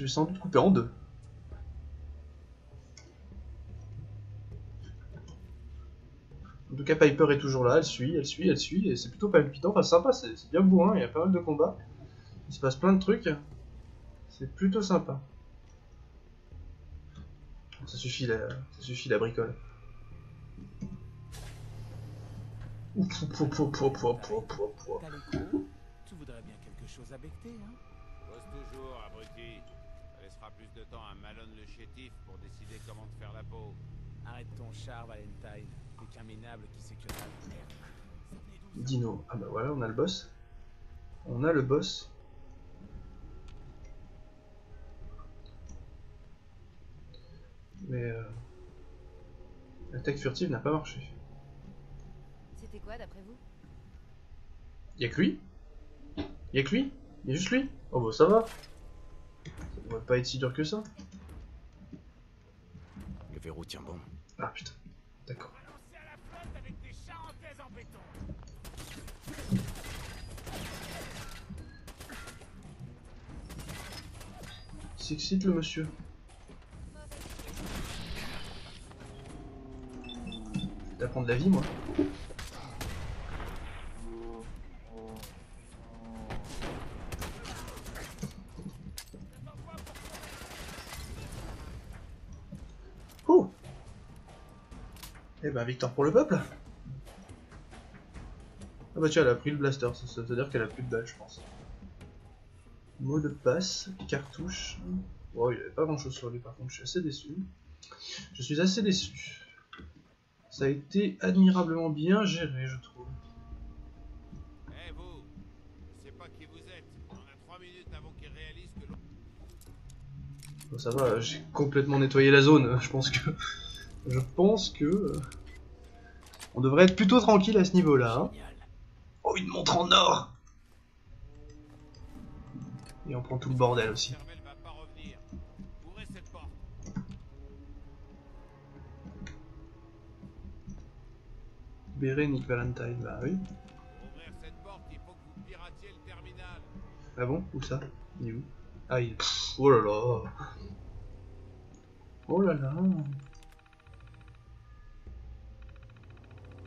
Je vais sans doute couper en deux. En tout cas, Piper est toujours là, elle suit, et c'est plutôt palpitant, enfin sympa, c'est bien bourrin, il y a pas mal de combats. Il se passe plein de trucs. C'est plutôt sympa. Ça suffit la bricole. Calico, tu voudrais bien quelque chose à becter, hein? Pose toujours, abruti. Ça laissera plus de temps à Malone le chétif pour décider comment te faire la peau. Arrête ton char, Valentine. T'es qu'un minable qui sait que tu as de merde. Ça venait d'où, ça? Dino. Ah bah voilà, on a le boss. On a le boss. Mais l'attaque furtive n'a pas marché. C'était quoi d'après vous? Y'a que lui? Y'a que lui? Y'a juste lui? Oh bah ça va. Ça devrait pas être si dur que ça. Le verrou tient bon. Ah putain. D'accord. Balancé à la flotte avec des charentaises en béton. Il s'excite le monsieur. Je vais t'apprendre la vie moi. Oh. Eh ben victoire pour le peuple. Ah bah tiens, elle a pris le blaster, ça veut dire qu'elle a plus de balles je pense. Mot de passe, cartouche. Bon, il n'y avait pas grand chose sur lui par contre, je suis assez déçu. Je suis assez déçu. Ça a été admirablement bien géré, je trouve. Eh vous, je sais pas qui vous êtes. On a 3 minutes avant qu'il réalise que l'autre... Bon, ça va, j'ai complètement nettoyé la zone. Je pense que... on devrait être plutôt tranquille à ce niveau-là. Hein. Oh, une montre en or! Et on prend tout le bordel aussi. Cervelle va pas revenir. Ouvrez cette porte. Libérer Nick Valentine, bah oui. Pour ouvrir cette porte, il faut que vous piratiez le terminal. Ah bon? Où ça? Il est où? Ah, il est... Pff, oh là là! Oh là là!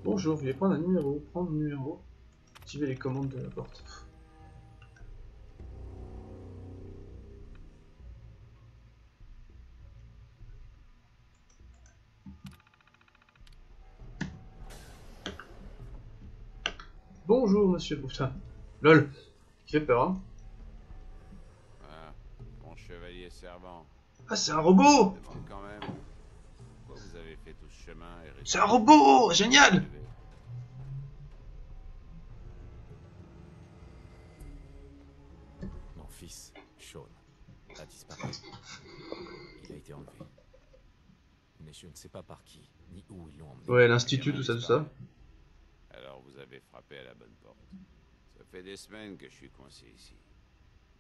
Bonjour, je vais prendre un numéro. Prendre le numéro. Activer les commandes de la porte. Bonjour monsieur, putain. LOL, qui fait peur hein. Ah, mon chevalier servant. Ah c'est un robot. Je demande quand même. Pourquoi vous avez fait tout ce chemin et C'est un robot, génial. Mon fils, Sean, a disparu. Il a été enlevé. Mais je ne sais pas par qui, ni où ils l'ont emmené. Ouais, l'institut, tout ça. Alors vous avez frappé à la bonne porte. Ça fait des semaines que je suis coincé ici.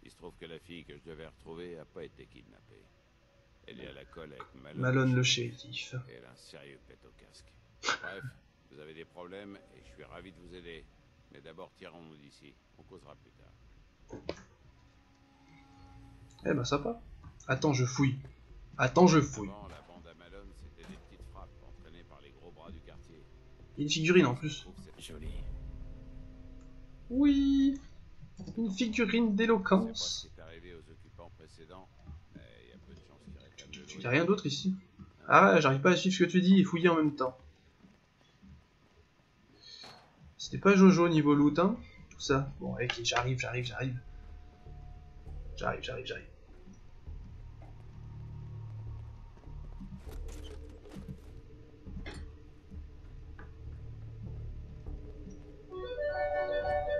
Il se trouve que la fille que je devais retrouver a pas été kidnappée. Elle est à la colle avec Malone le shérif. Et elle a un sérieux pet au casque. Bref, vous avez des problèmes et je suis ravi de vous aider. Mais d'abord tirons-nous d'ici. On causera plus tard. Eh ben sympa. Attends, je fouille. Attends, je fouille. Avant, la bande à Malone, c'était des petites frappes entraînées par les gros bras du quartier. Une figurine en plus. Joli. Oui. Une figurine d'éloquence. C'est arrivé aux occupants précédents, mais il y a peu de chances qu'ils réclament le Il loyer. n'y a rien d'autre ici. Ah, j'arrive pas à suivre ce que tu dis et fouiller en même temps. C'était pas Jojo niveau loot, hein. Tout ça. Bon, ok, j'arrive. J'arrive.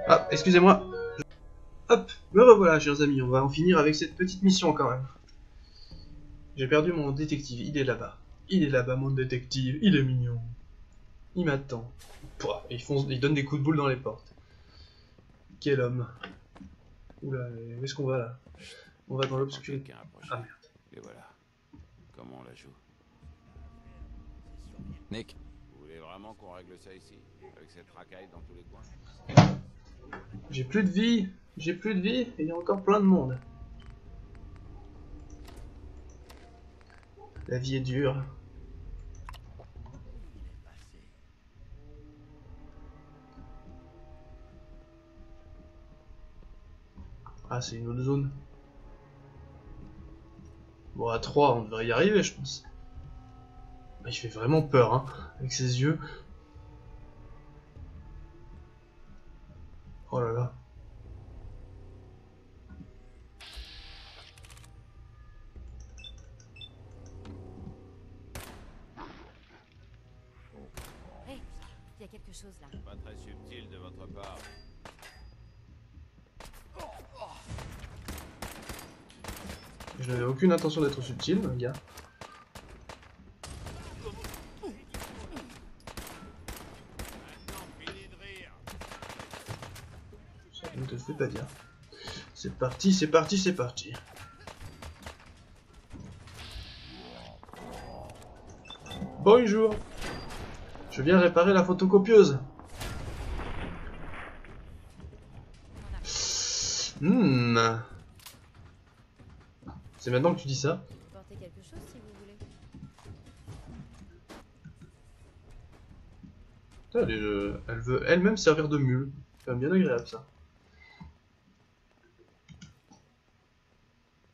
Ah, excusez-moi. Hop, me revoilà, chers amis. On va en finir avec cette petite mission quand même. J'ai perdu mon détective. Il est là-bas. Mon détective. Il est mignon. Il m'attend. Pouah, il donne des coups de boule dans les portes. Quel homme. Oula, où est-ce qu'on va là? On va dans l'obscurité. Quelqu'un approché. Ah merde. Et voilà. Comment on la joue? Nick, Vous voulez vraiment qu'on règle ça ici? Avec cette racaille dans tous les coins? J'ai plus de vie et il y a encore plein de monde. La vie est dure. Ah, c'est une autre zone. Bon, à 3, on devrait y arriver, je pense. Il fait vraiment peur, hein, avec ses yeux. Oh là là. Hé, il y a quelque chose là. Pas très subtil de votre part. Je n'avais aucune intention d'être subtil, gars. Ça ne te fait pas dire. C'est parti, c'est parti, c'est parti. Bonjour. Je viens réparer la photocopieuse. C'est maintenant que tu dis ça. Je peux porter quelque chose si vous voulez. Putain, elle veut elle-même servir de mule. C'est quand même bien agréable ça.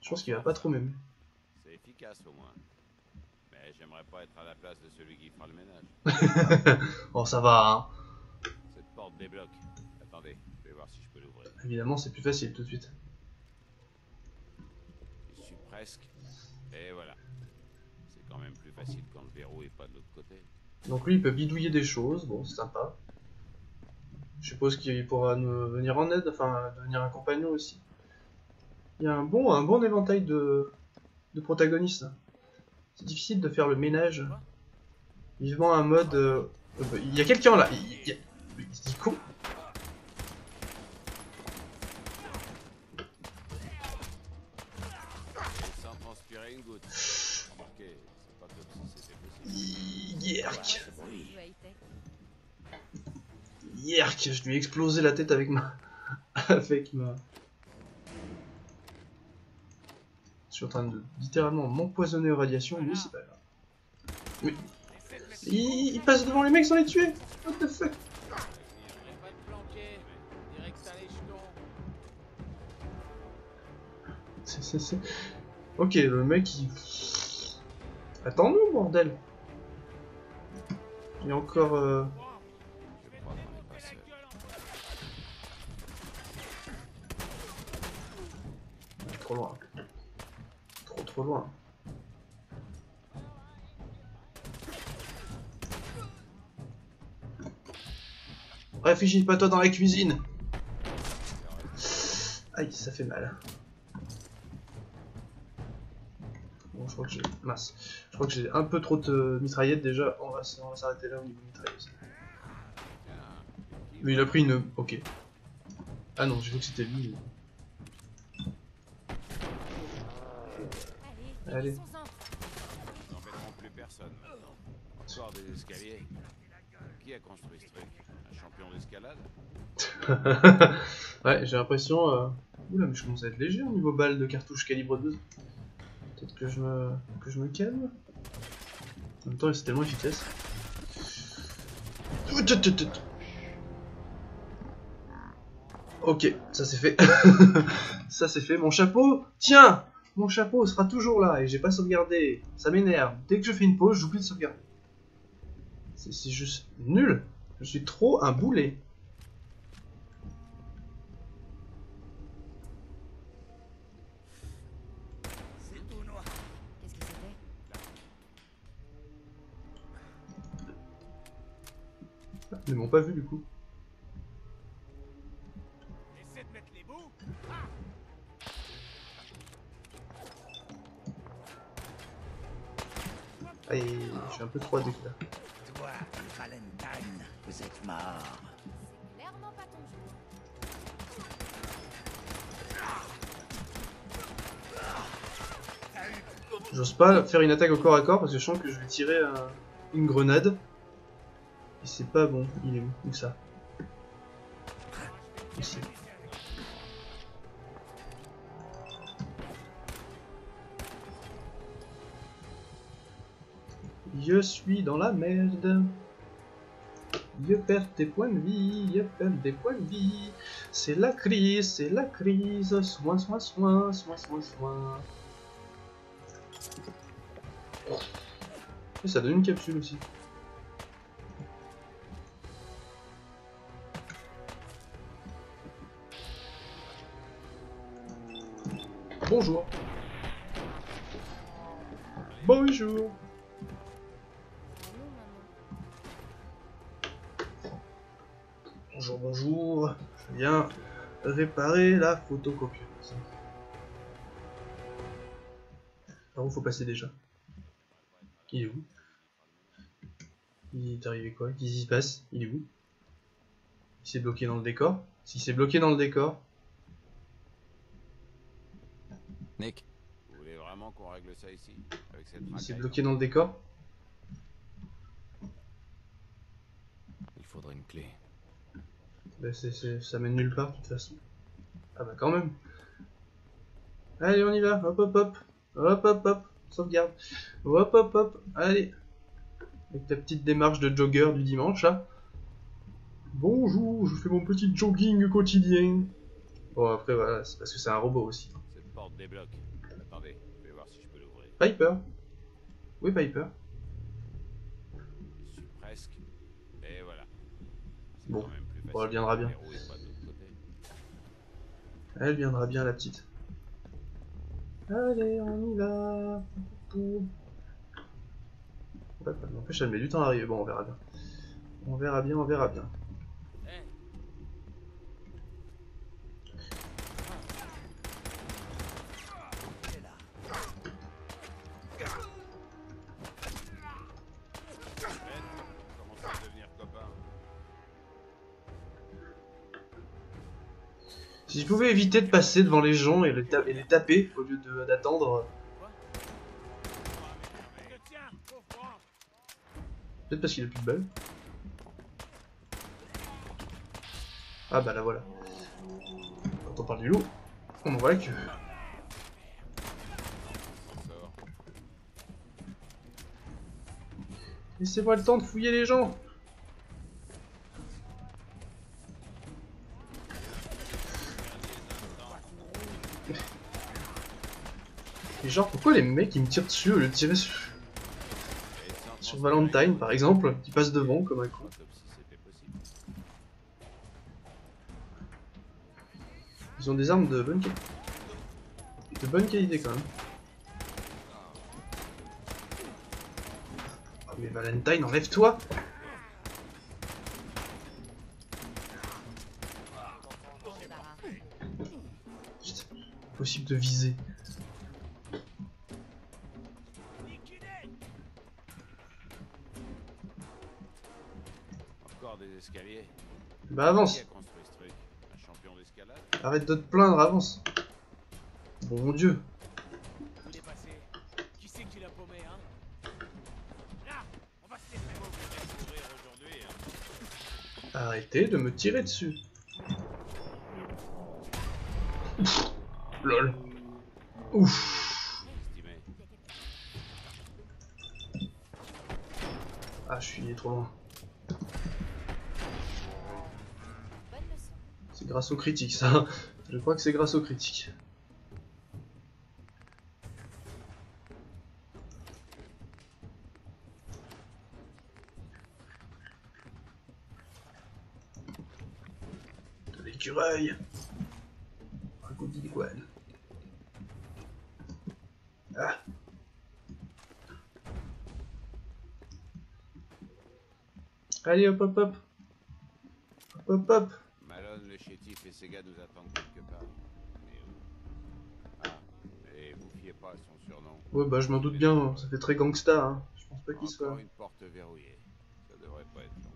Je pense qu'il va pas trop m'aimer. C'est efficace au moins. Mais j'aimerais pas être à la place de celui qui fera le ménage. Oh, ça va, hein. Cette porte débloque. Attendez, je vais voir si je peux l'ouvrir. Évidemment, c'est plus facile tout de suite. Je suis presque. Et voilà. C'est quand même plus facile quand le verrou est pas de l'autre côté. Donc lui, il peut bidouiller des choses. Bon, c'est sympa. Je suppose qu'il pourra nous venir en aide, enfin, devenir un compagnon aussi. Il y a un bon éventail de protagonistes. C'est difficile de faire le ménage. Vivement un mode... il y a quelqu'un là. Il se dit con. Et sans transpirer une goutte. Remarquez, c'est pas comme si c'était possible. Yerk. Vous high-tech. Yerk. Je lui ai explosé la tête avec ma... avec ma... Je suis en train de littéralement m'empoisonner aux radiations, mais c'est pas grave. Mais... Il passe devant les mecs sans les tuer. What the fuck? C'est... Ok, le mec il... Attends-nous, bordel. Il y a encore... Je crois qu'on n'est pas seul. Trop loin. Trop loin. Réfléchis pas toi dans la cuisine. Aïe, ça fait mal. Bon, je crois que j'ai... Mince. Je crois que j'ai un peu trop de mitraillettes déjà. On va s'arrêter là au niveau mitrailleuse. Mais il a pris une... Ok. Ah non, j'ai vu que c'était lui. Allez. Nous n'embêterons plus personne maintenant. Encore des escaliers. Qui a construit ce truc? Un champion d'escalade? Ouais, j'ai l'impression... Oula, mais je commence à être léger au niveau balle de cartouche calibre 12. Peut-être que je me calme. En même temps, c'est tellement efficace. Ok, ça c'est fait. Ça c'est fait. Mon chapeau, tiens, mon chapeau sera toujours là et j'ai pas sauvegardé. Ça m'énerve. Dès que je fais une pause, j'oublie de sauvegarder. C'est juste nul. Je suis trop un boulet. Qu'est-ce que c'était? Ils m'ont pas vu du coup. Essaie de mettre les bouts. Aïe, je suis un peu trop addict là. Toi, Valentine, vous êtes mort. C'est clairement pas ton jour. J'ose pas faire une attaque au corps à corps parce que je sens que je vais tirer une grenade. Et c'est pas bon. Il est où ça? Ici. Je suis dans la merde. Je perds des points de vie, je perds des points de vie. C'est la crise, c'est la crise. Soin, soin, soin, soin, soin, soin. Et ça donne une capsule aussi. Bonjour. Bonjour. Bonjour, bonjour. Je viens réparer la photocopieuse. Par où faut passer déjà? Il est où? Il est arrivé quoi? Qu'est-ce qui se passe? Il est où? Il s'est bloqué dans le décor? S'il s'est bloqué dans le décor... Nick, Vous voulez vraiment qu'on règle ça ici? Avec cette Il s'est racaille? bloqué dans le décor? il faudrait une clé. Bah ça mène nulle part de toute façon. Ah bah quand même. Allez on y va, hop hop hop. Hop hop hop, sauvegarde. Hop hop hop, allez. Avec ta petite démarche de jogger du dimanche là. Bonjour, je fais mon petit jogging quotidien. Bon après voilà, c'est parce que c'est un robot aussi. Cette porte débloque. Attendez, je vais voir si je peux l'ouvrir. Piper. Oui Piper. Je suis presque. Et voilà. C'est Bon, quand même plus bon, elle facile viendra de bien. verrouiller pas de l'autre côté. Elle viendra bien la petite. Allez, on y va. Ouais, n'empêche, elle met du temps à arriver. Bon, on verra bien. On verra bien, on verra bien. Hey, on commence à devenir copains. Si je pouvais éviter de passer devant les gens et, et les taper au lieu d'attendre. Peut-être parce qu'il a plus de balles. Ah bah là voilà. Quand on parle du loup, on en voit la queue. On sort. Laissez-moi le temps de fouiller les gens. Et genre pourquoi les mecs ils me tirent dessus au lieu de tirer sur Valentine par exemple, qui passe devant comme un con. Autopsie, c'était possible. Ils ont des armes de bonne qualité quand même. Oh, mais Valentine, enlève-toi! Putain, impossible de viser. Encore des escaliers. Bah avance! Qui a construit ce truc? Un champion d'escalade? Arrête de te plaindre, avance! Bon Dieu! Vous voulez passer? Qui c'est qui l'a paumé, hein? Là, on va se laisser Courir aujourd'hui, hein. Arrêtez de me tirer dessus! Pff, lol! Ouf! Estimé. Ah, je suis trop loin. Bonne leçon. C'est grâce aux critiques, ça. Je crois que c'est grâce aux critiques. De l'écureuil. Un coup d'iguane. Ah. Allez, hop, hop, hop. Hop, hop, hop. Malone, le chétif et ses gars nous attendent quelque part. Mais où? Ah, et vous fiez pas à son surnom. Ouais, bah, je m'en doute bien. Ça fait très gangsta, hein. Je pense pas qu'il Encore soit. une porte verrouillée. Ça devrait pas être long.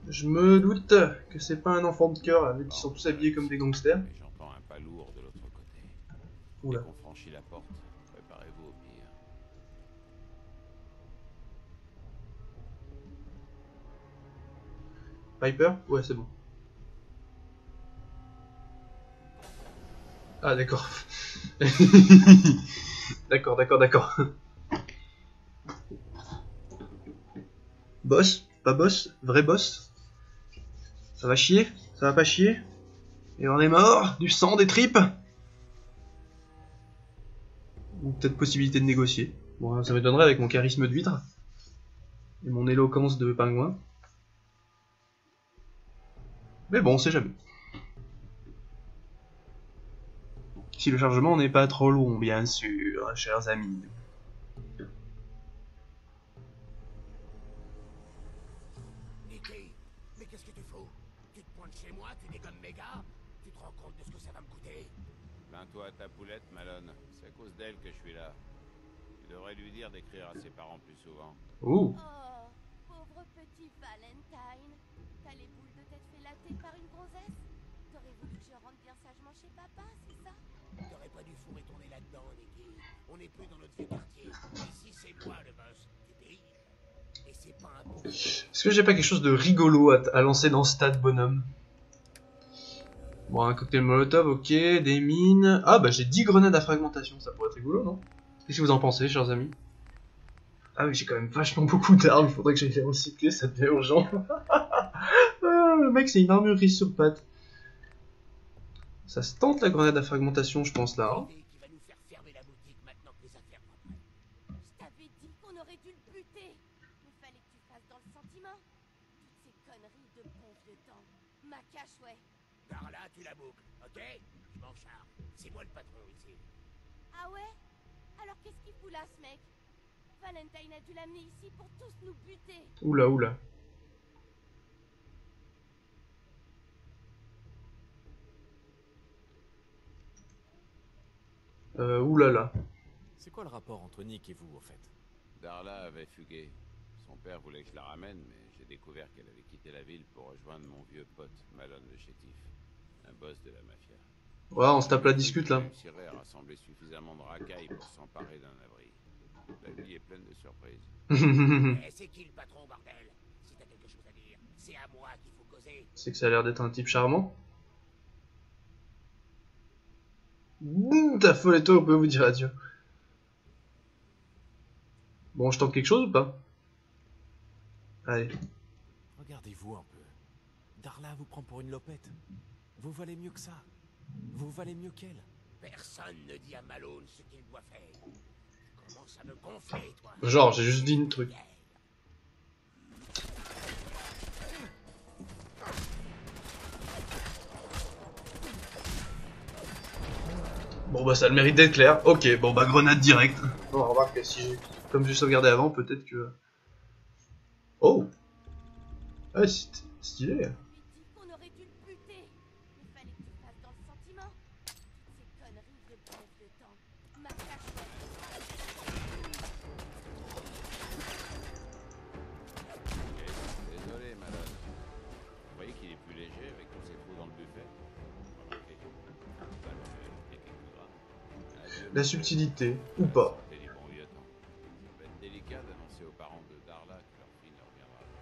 Je me doute que c'est pas un enfant de cœur, là, vu qu'ils sont tous habillés comme des gangsters. Mais j'entends un pas lourd de l'autre côté. Oula. Dès qu'on franchit la porte, préparez-vous au pire. Piper? Ouais, c'est bon. Ah, d'accord. D'accord. Boss? Pas boss? Vrai boss? Ça va chier? Ça va pas chier? Et on est mort? Du sang, des tripes? Ou peut-être possibilité de négocier. Bon, ça m'étonnerait avec mon charisme d'huître. Et mon éloquence de pingouin. Mais bon, on sait jamais. Si le chargement n'est pas trop long, bien sûr, chers amis. Nicky, mais qu'est-ce que tu fous? Tu te pointes chez moi, tu déconnes méga? Tu te rends compte de ce que ça va me coûter? Plains-toi à ta poulette, Malone. C'est à cause d'elle que je suis là. Tu devrais lui dire d'écrire à ses parents plus souvent. Ouh. Oh, pauvre petit Valentine. T'as les boules de tête fait latter par une gonzesse? T'aurais voulu que je rentre bien sagement chez papa, c'est ça? T'aurais pas dû fourrer ton nez là-dedans, Nicky. On n'est plus dans notre vieux quartier. Ici, c'est moi le boss. Tu payes. Et c'est pas un bon... Est-ce que j'ai pas quelque chose de rigolo à lancer dans ce stade, bonhomme? Bon, un cocktail molotov, ok, des mines... Ah bah j'ai 10 grenades à fragmentation, ça pourrait être rigolo, non? Qu'est-ce que vous en pensez, chers amis? Ah oui, j'ai quand même vachement beaucoup d'armes, il faudrait que j'aille les recycler, ça devient urgent. Ah, le mec, c'est une armurerie sur pattes. Ça se tente la grenade à fragmentation, je pense, là. Hein. Qui va nous faire fermer la boutique maintenant que les affaires vont prêt. Je t'avais dit qu'on aurait dû le buter. Il fallait que tu fasses dans le sentiment. Toutes ces conneries de bon vieux temps. Ma cache, ouais. Darla, tu la boucles, ok? Je m'en charge. C'est moi le patron ici. Ah ouais? Alors qu'est-ce qu'il fout là, ce mec? Valentine a dû l'amener ici pour tous nous buter. Oula, oula. Oulala. C'est quoi le rapport entre Nick et vous, au fait? Darla avait fugué. Son père voulait que je la ramène, mais j'ai découvert qu'elle avait quitté la ville pour rejoindre mon vieux pote, Malone le chétif, un boss de la mafia. Ouais, on se tape la discute, là. Je réussirai à rassembler suffisamment de racailles pour s'emparer d'un abri. La vie est pleine de surprises. Eh, c'est qui le patron, bordel? Si t'as quelque chose à dire, c'est à moi qu'il faut causer. C'est que ça a l'air d'être un type charmant. T'as folle, toi, on peut vous dire adieu. Bon, je tente quelque chose ou pas? Allez. Regardez-vous un peu. Darla vous prend pour une lopette. Vous valez mieux que ça. Vous valez mieux qu'elle. Personne ne dit à Malone ce qu'il doit faire. Tu commences à me gonfler, toi. Genre, j'ai juste dit un truc. Bon bah ça a le mérite d'être clair. Ok, bon bah grenade directe. Non, remarque que si j'ai... Comme j'ai sauvegardé avant, peut-être que... Oh. Ah, c'est stylé. Je lui dis qu'on aurait dû le buter. Il fallait que tu fasses dans le sentiment. Toutes ces conneries de bon vieux temps. Ma cache, Désolé, Malone. Vous voyez qu'il est plus léger avec tous ces trous dans le buffet? Remarquez. Pas le fait, et quelques gras. Adieu, La monsieur. subtilité, ou pas. Sortez les bons vieux temps. Ça va être délicat d'annoncer aux parents de Darla que leur fille ne reviendra pas.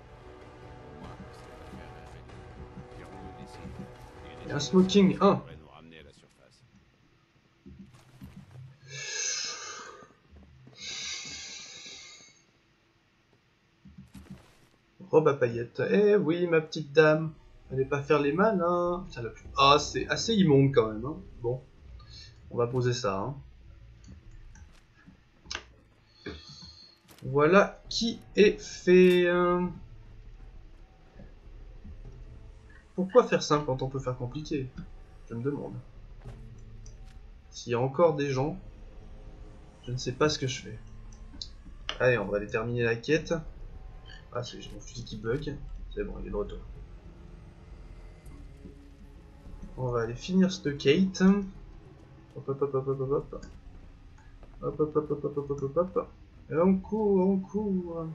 Au moins, cette affaire est réglée. Tirons-nous d'ici. Et un smoking 1. Pourrait nous ramener à la surface. Robe à paillettes. Eh oui, ma petite dame. Allez pas faire les malins. Ça l'a plus. Ah, c'est assez immonde quand même. Hein. Bon. On va poser ça. Hein. Voilà qui est fait. Pourquoi faire simple quand on peut faire compliqué? Je me demande. S'il y a encore des gens, je ne sais pas ce que je fais. Allez, on va aller terminer la quête. Ah, j'ai mon fusil qui bug. C'est bon, il est de retour. On va aller finir cette quête. Hop hop hop hop hop hop hop. Hop hop hop hop hop hop hop hop. Et on court, on court.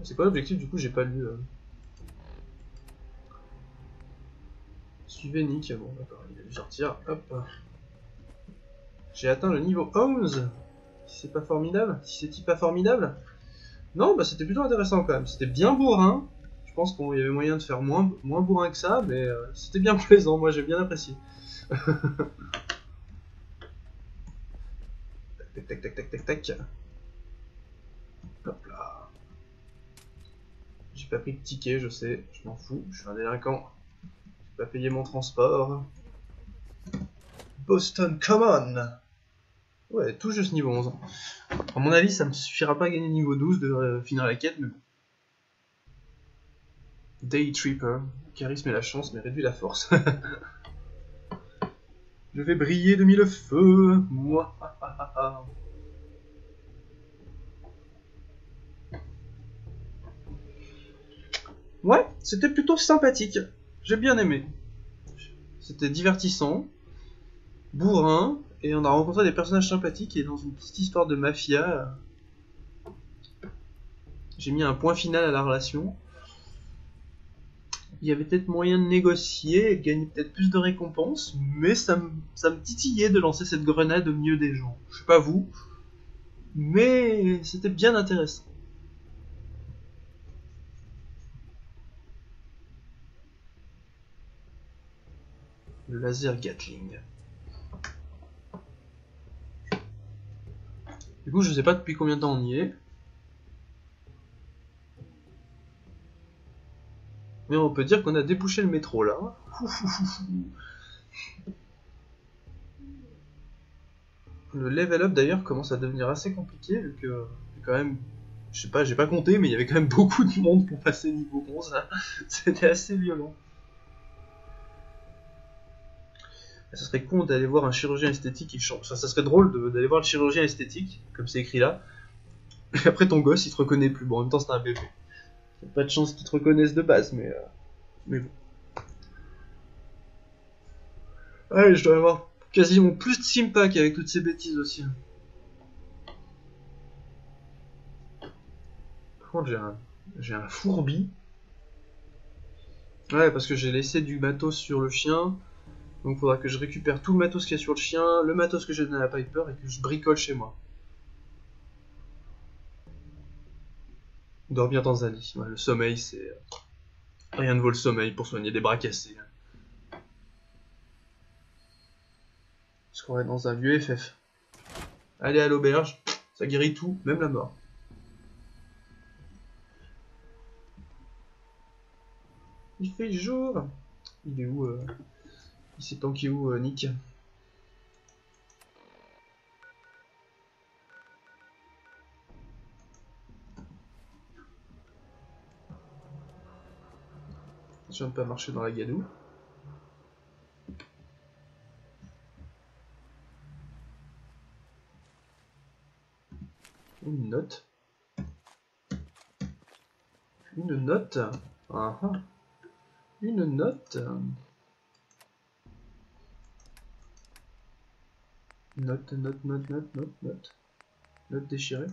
C'est quoi l'objectif du coup? J'ai pas lu. Suivez Nick. Bon, d'accord, il a dû sortir. Hop. J'ai atteint le niveau 11. Si c'est pas formidable, si c'est pas formidable. Non, bah c'était plutôt intéressant quand même. C'était bien bourrin. Je pense qu'il y avait moyen de faire moins bourrin que ça, mais c'était bien plaisant. Moi, j'ai bien apprécié. Tac, tac, tac, tac, tac, tac. Hop là. pas pris de ticket, je sais, je m'en fous, je suis un délinquant. J'ai pas payé mon transport. Boston Common. Ouais, tout juste niveau 11. À mon avis, ça me suffira pas à gagner niveau 12 de finir la quête, mais bon. Day Tripper. Charisme et la chance, mais réduit la force. Je vais briller de mille feux. Moi. Ouais, c'était plutôt sympathique. J'ai bien aimé. C'était divertissant, bourrin, et on a rencontré des personnages sympathiques, et dans une petite histoire de mafia, j'ai mis un point final à la relation. Il y avait peut-être moyen de négocier et de gagner peut-être plus de récompenses, mais ça me titillait de lancer cette grenade au milieu des gens. Je sais pas vous, mais c'était bien intéressant. Le laser Gatling. Du coup, je sais pas depuis combien de temps on y est. Mais on peut dire qu'on a débouché le métro là. Le level up d'ailleurs commence à devenir assez compliqué vu que quand même, je sais pas, j'ai pas compté, mais il y avait quand même beaucoup de monde pour passer niveau 11. Hein. C'était assez violent. Ça serait con d'aller voir un chirurgien esthétique qui change. Ça serait drôle d'aller voir le chirurgien esthétique, comme c'est écrit là. Et après ton gosse il te reconnaît plus. Bon, en même temps c'est un bébé. Il y a pas de chance qu'il te reconnaisse de base, mais bon. Allez, je dois avoir quasiment plus de Simpack avec toutes ces bêtises aussi. Par contre, j'ai un fourbi. Ouais, parce que j'ai laissé du matos sur le chien. Donc, faudra que je récupère tout le matos qu'il y a sur le chien, le matos que j'ai donné à Piper et que je bricole chez moi. Dormir dans un lit. Ouais, le sommeil, c'est. Rien ne vaut le sommeil pour soigner des bras cassés. Parce qu'on est dans un vieux FF. Allez à l'auberge, ça guérit tout, même la mort. Il fait jour. Il est où il s'est planqué où, Nick? Je viens de pas marcher dans la gadoue. Une note. Une note. Ah ah. Une note. Note, note, note, note, note, note. Note déchirée.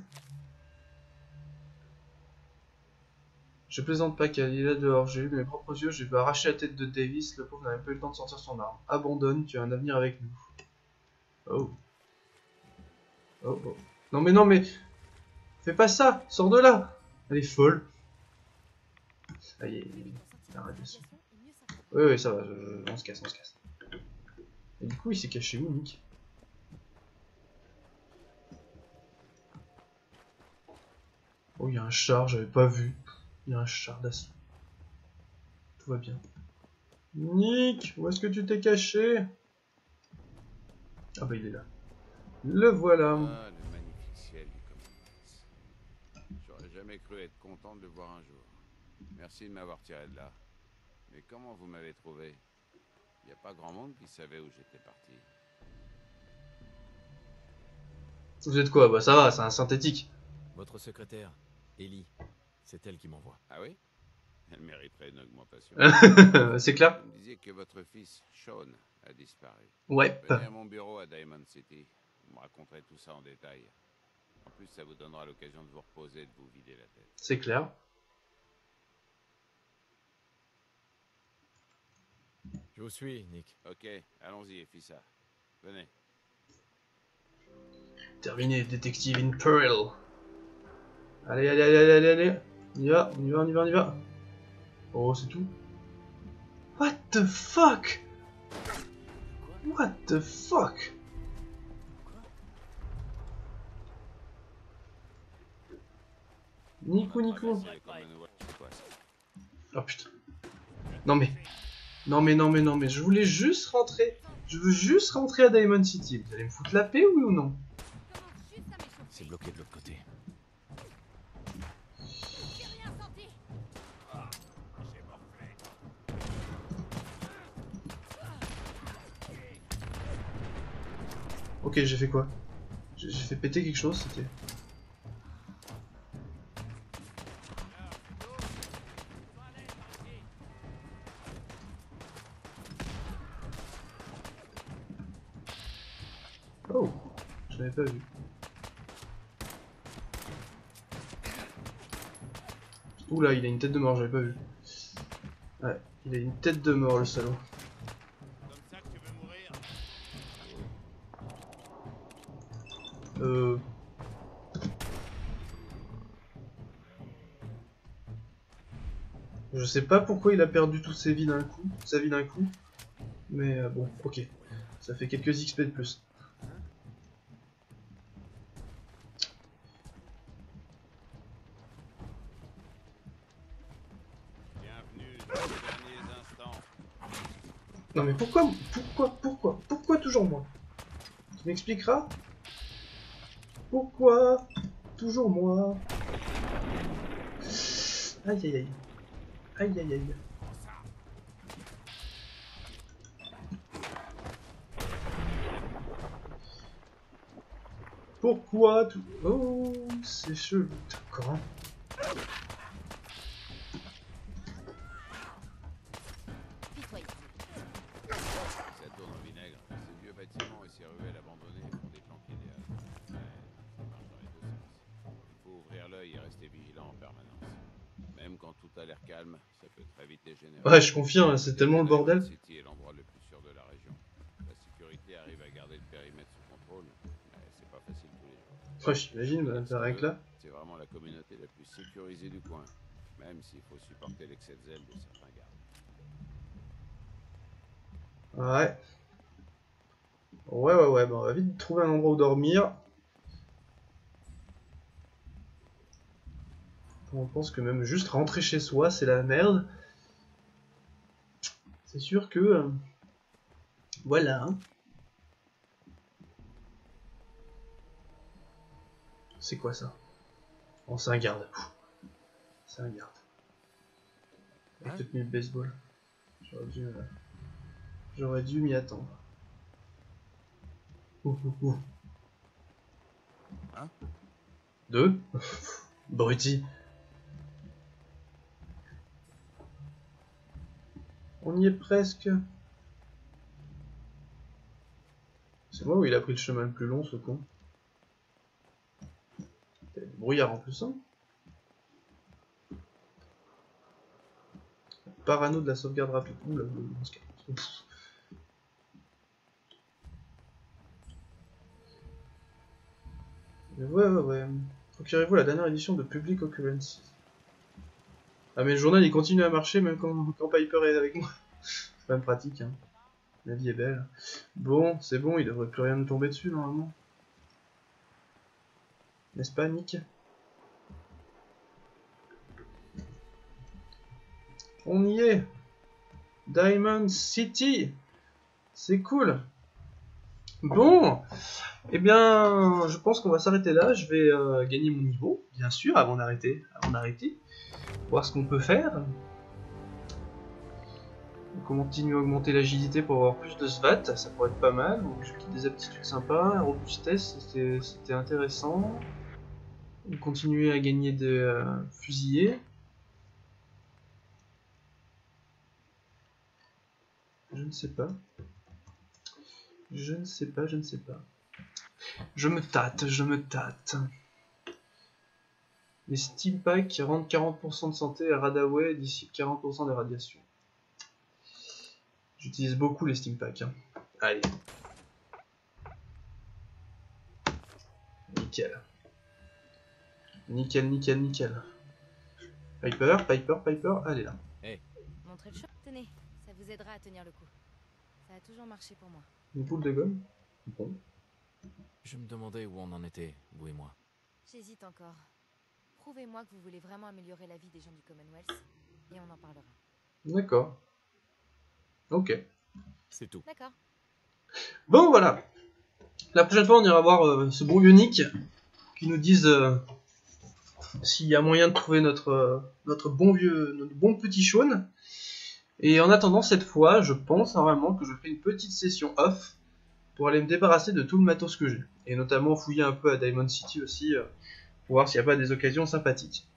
Je plaisante pas, Cal, il est là dehors. J'ai eu mes propres yeux, j'ai vu arracher la tête de Davis. Le pauvre n'a même pas eu le temps de sortir son arme. Abandonne, tu as un avenir avec nous. Oh. Oh, oh. Non, mais... Fais pas ça! Sors de là! Elle est folle. Ah, il arrête dessus. Oui, ça va, on se casse, on se casse. Et du coup, il s'est caché où, Nick? Oh, il y a un char, j'avais pas vu. Il y a un char d'assaut. Tout va bien. Nick, où est-ce que tu t'es caché? Ah bah il est là. Le voilà. Ah, le magnifique ciel du Commonwealth. J'aurais jamais cru être content de le voir un jour. Merci de m'avoir tiré de là. Mais comment vous m'avez trouvé? Il n'y a pas grand monde qui savait où j'étais parti. Vous êtes quoi? Bah ça va, c'est un synthétique. Votre secrétaire, Ellie, c'est elle qui m'envoie. Ah oui? Elle mériterait une augmentation. C'est clair? Vous me disiez que votre fils, Sean, a disparu. Ouais. Venez à mon bureau à Diamond City. Vous me raconterez tout ça en détail. En plus, ça vous donnera l'occasion de vous reposer et de vous vider la tête. C'est clair. Je vous suis, Nick. Ok, allons-y, Fissa. Venez. Terminé, détective in peril. Allez, allez, allez, allez, allez, allez. On y va, on y va, on y va, on y va. Oh, c'est tout. What the fuck? What the fuck? Nico, Nico. C'est comme un nouveau- c'est quoi, ça? Oh putain. Non mais... Non mais, je voulais juste rentrer. Je veux juste rentrer à Diamond City. Vous allez me foutre la paix, oui ou non? C'est bloqué de l'autre côté. J'ai rien senti. Ok, j'ai fait quoi? J'ai fait péter quelque chose, c'était... Oh, je l'avais pas vu. Oula, il a une tête de mort, j'avais pas vu. Ouais, il a une tête de mort, le salaud. Comme ça que tu veux mourir? Je sais pas pourquoi il a perdu toutes ses vies d'un coup, sa vie d'un coup. Mais bon, ok. Ça fait quelques XP de plus. Bienvenue dans les derniers instants. Non mais pourquoi toujours moi? Tu m'expliqueras? Pourquoi toujours moi? Aïe aïe aïe. Aïe aïe aïe. Pourquoi tout... Oh, c'est chelou. D'accord. Pitoyable. Ça tourne au vinaigre. Ces vieux bâtiments et ces ruelles abandonnées font des planques idéales. Ouais, ça marche dans les deux sens. Il faut ouvrir l'œil et rester vigilant en permanence. Même quand tout a l'air calme, ça peut très vite dégénérer. Ouais, je confirme, c'est tellement le bordel. Diamond City est l'endroit le plus sûr de la région. La sécurité arrive à garder le périmètre sous contrôle, mais c'est pas facile tous les jours. Ouais, j'imagine, bah, rien que là. C'est vraiment la communauté la plus sécurisée du coin, même s'il faut supporter l'excès de zèle de certains gardes. Ouais. Ouais, bah, on va vite trouver un endroit où dormir. On pense que même juste rentrer chez soi, c'est la merde. C'est sûr que... voilà. Hein. C'est quoi ça? Oh, c'est un garde. C'est un garde. Avec peut-être mis le baseball. J'aurais dû m'y attendre. Ouh. Hein? Deux? Bruti. On y est presque. C'est moi où il a pris le chemin le plus long, ce con. T'as du brouillard en plus, hein. Parano de la sauvegarde rapide. Oula, ouais. Procurez-vous la dernière édition de Public Occurrences. Ah mais le journal il continue à marcher même quand Piper est avec moi. C'est quand même pratique, hein. La vie est belle. Bon, c'est bon, il devrait plus rien nous tomber dessus normalement. N'est-ce pas, Nick? On y est! Diamond City! C'est cool! Bon! Eh bien, je pense qu'on va s'arrêter là. Je vais gagner mon niveau, bien sûr, avant d'arrêter. Voir ce qu'on peut faire. On continue à augmenter l'agilité pour avoir plus de SVAT, ça pourrait être pas mal. Donc, je quitte des aptitudes sympas. Robustesse, c'était intéressant. On continue à gagner des fusillés. Je ne sais pas. Je me tâte. Les Steam Packs rendent 40% de santé à Radaway et dissipent 40% des radiations. J'utilise beaucoup les Steam Packs. Hein. Allez. Nickel. Piper, allez là. Montrez le choc. Tenez, ça vous aidera à tenir le coup. Ça a toujours marché pour moi. Une boule de gomme. Bon. Je me demandais où on en était, vous et moi. J'hésite encore. Prouvez-moi que vous voulez vraiment améliorer la vie des gens du Commonwealth. et on en parlera. D'accord. Ok. C'est tout. D'accord. Bon, voilà. La prochaine fois, on ira voir ce bon vieux Nick qui nous dise s'il y a moyen de trouver notre bon petit Sean. Et en attendant, cette fois, je pense vraiment que je ferai une petite session off pour aller me débarrasser de tout le matos que j'ai. Et notamment fouiller un peu à Diamond City aussi, pour voir s'il n'y a pas des occasions sympathiques.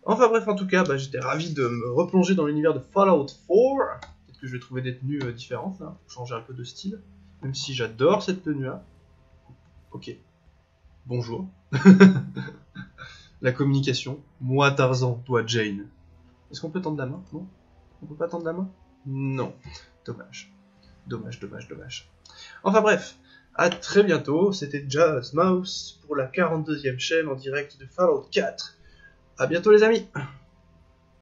Enfin bref, en tout cas, j'étais ravi de me replonger dans l'univers de Fallout 4. Peut-être que je vais trouver des tenues différentes, là, pour changer un peu de style. Même si j'adore cette tenue-là. Ok. Bonjour. La communication. Moi Tarzan, toi Jane. Est-ce qu'on peut tendre la main? Non? On peut pas tendre la main? Non. Dommage. Dommage. Enfin bref, à très bientôt. C'était Jazz Mouse pour la 42e chaîne en direct de Fallout 4. À bientôt les amis.